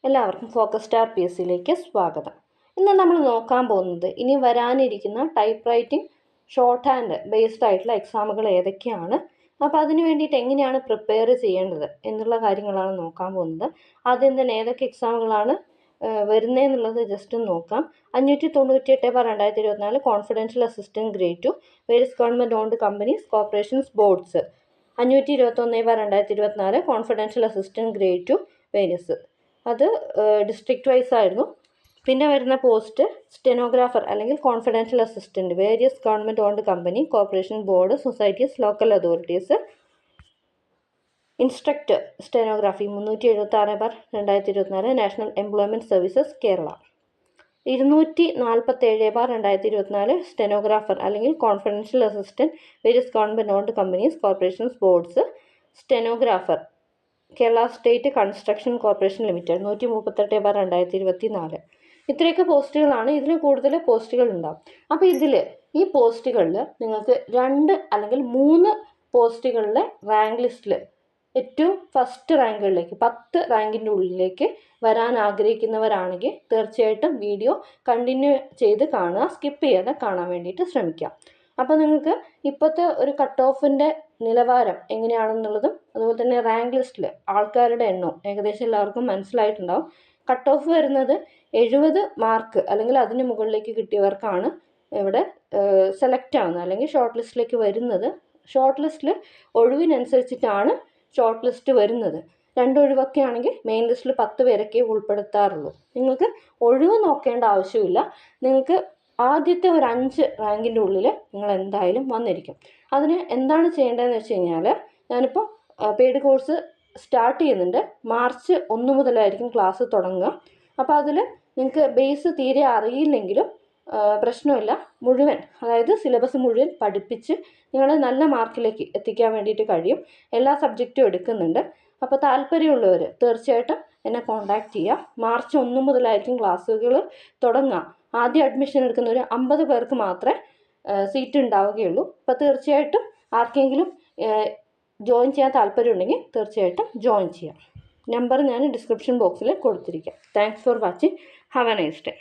എല്ലാവർക്കും focus star P S സിയിലേക്ക് സ്വാഗതം. ഇന്ന് നമ്മൾ നോക്കാൻ പോകുന്നത് ഇനി വരാനിരിക്കുന്ന type writing short hand based ആയിട്ടുള്ള എക്സാമുകൾ ഏതൊക്കെയാണ്, അപ്പോൾ അതിന് വേണ്ടിയിട്ട് എങ്ങനെയാണ് പ്രിപ്പയർ ചെയ്യേണ്ടത് എന്നുള്ള കാര്യങ്ങളാണ് നോക്കാൻ പോകുന്നത്. ആദ്യം തന്നെ ഏതൊക്കെ എക്സാമുകളാണ് വരുന്നതെന്നുള്ളത് ജസ്റ്റ് നോക്കാം. 598/2024 confidential assistant grade 2 various government owned companies corporations boards. 521/2024 confidential assistant grade 2 various, അത് ഡിസ്ട്രിക്റ്റ് വൈസ് ആയിരുന്നു. പിന്നെ വരുന്ന പോസ്റ്റ് സ്റ്റെനോഗ്രാഫർ അല്ലെങ്കിൽ confidential assistant various government owned company corporation board societies local authorities. Instructor stenography 376/2024 national employment services Kerala. 247/2024 stenographer അല്ലെങ്കിൽ confidential assistant various government owned companies corporations boards stenographer Kerala state construction corporation limited. 138/2024. ഇത്രയൊക്കെ പോസ്റ്റുകളാണ്. ഇതിൽ കൂടുതൽ പോസ്റ്റുകൾ ഉണ്ടാവും. അപ്പോൾ ഈ പോസ്റ്റുകളിൽ നിങ്ങൾക്ക് 2 അല്ലെങ്കിൽ 3 പോസ്റ്റുകളിലെ റാങ്ക് ലിസ്റ്റിൽ ഏറ്റവും ഫസ്റ്റ് റാങ്കുകളിലേക്ക് 10 റാങ്കിൻ്റെ ഉള്ളിലേക്ക് വരാൻ ആഗ്രഹിക്കുന്നവരാണെങ്കിൽ തീർച്ചയായിട്ടും വീഡിയോ കണ്ടിന്യൂ ചെയ്ത് കാണുക, സ്കിപ്പ് ചെയ്യാതെ കാണാൻ വേണ്ടിയിട്ട് ശ്രമിക്കാം. അപ്പോൾ നിങ്ങൾക്ക് ഇപ്പോഴത്തെ ഒരു കട്ട് ഓഫിൻ്റെ നിലവാരം എങ്ങനെയാണെന്നുള്ളതും അതുപോലെ തന്നെ റാങ്ക് ലിസ്റ്റിൽ ആൾക്കാരുടെ എണ്ണവും ഏകദേശം എല്ലാവർക്കും മനസ്സിലായിട്ടുണ്ടാവും. കട്ട് ഓഫ് വരുന്നത് 70 മാർക്ക് അല്ലെങ്കിൽ അതിന് മുകളിലേക്ക് കിട്ടിയവർക്കാണ് ഇവിടെ സെലക്ട് ആവുന്നത് അല്ലെങ്കിൽ ഷോർട്ട് ലിസ്റ്റിലേക്ക് വരുന്നത്. ഷോർട്ട് ലിസ്റ്റിൽ ഒഴിവിനനുസരിച്ചിട്ടാണ് ഷോർട്ട് ലിസ്റ്റ് വരുന്നത്. 2 ഒഴിവൊക്കെ ആണെങ്കിൽ മെയിൻ ലിസ്റ്റിൽ 10 പേരൊക്കെ ഉൾപ്പെടുത്താറുള്ളൂ. നിങ്ങൾക്ക് ഒഴിവ് നോക്കേണ്ട ആവശ്യമില്ല. നിങ്ങൾക്ക് ആദ്യത്തെ ഒരു 5 റാങ്കിൻ്റെ ഉള്ളിൽ നിങ്ങൾ എന്തായാലും വന്നിരിക്കും. അതിന് എന്താണ് ചെയ്യേണ്ടതെന്ന് വെച്ച് കഴിഞ്ഞാൽ, ഞാനിപ്പോൾ പെയ്ഡ് കോഴ്സ് സ്റ്റാർട്ട് ചെയ്യുന്നുണ്ട്. മാർച്ച് 1 മുതലായിരിക്കും ക്ലാസ് തുടങ്ങുക. അപ്പോൾ അതിൽ നിങ്ങൾക്ക് ബേസ് തീരെ അറിയില്ലെങ്കിലും പ്രശ്നമില്ല. മുഴുവൻ, അതായത് സിലബസ് മുഴുവൻ പഠിപ്പിച്ച് നിങ്ങളെ നല്ല മാർക്കിലേക്ക് എത്തിക്കാൻ വേണ്ടിയിട്ട് കഴിയും. എല്ലാ സബ്ജക്റ്റും എടുക്കുന്നുണ്ട്. അപ്പോൾ താല്പര്യമുള്ളവർ തീർച്ചയായിട്ടും എന്നെ കോൺടാക്റ്റ് ചെയ്യുക. മാർച്ച് 1 മുതലായിരിക്കും ക്ലാസ്സുകൾ തുടങ്ങുക. ആദ്യം അഡ്മിഷൻ എടുക്കുന്ന ഒരു 50 പേർക്ക് മാത്രമേ സീറ്റ് ഉണ്ടാവുകയുള്ളൂ. അപ്പോൾ തീർച്ചയായിട്ടും ആർക്കെങ്കിലും ജോയിൻ ചെയ്യാൻ താല്പര്യമുണ്ടെങ്കിൽ തീർച്ചയായിട്ടും ജോയിൻ ചെയ്യാം. നമ്പർ ഞാൻ ഡിസ്ക്രിപ്ഷൻ ബോക്സിൽ കൊടുത്തിരിക്കാം. Thanks for watching. Have a nice day.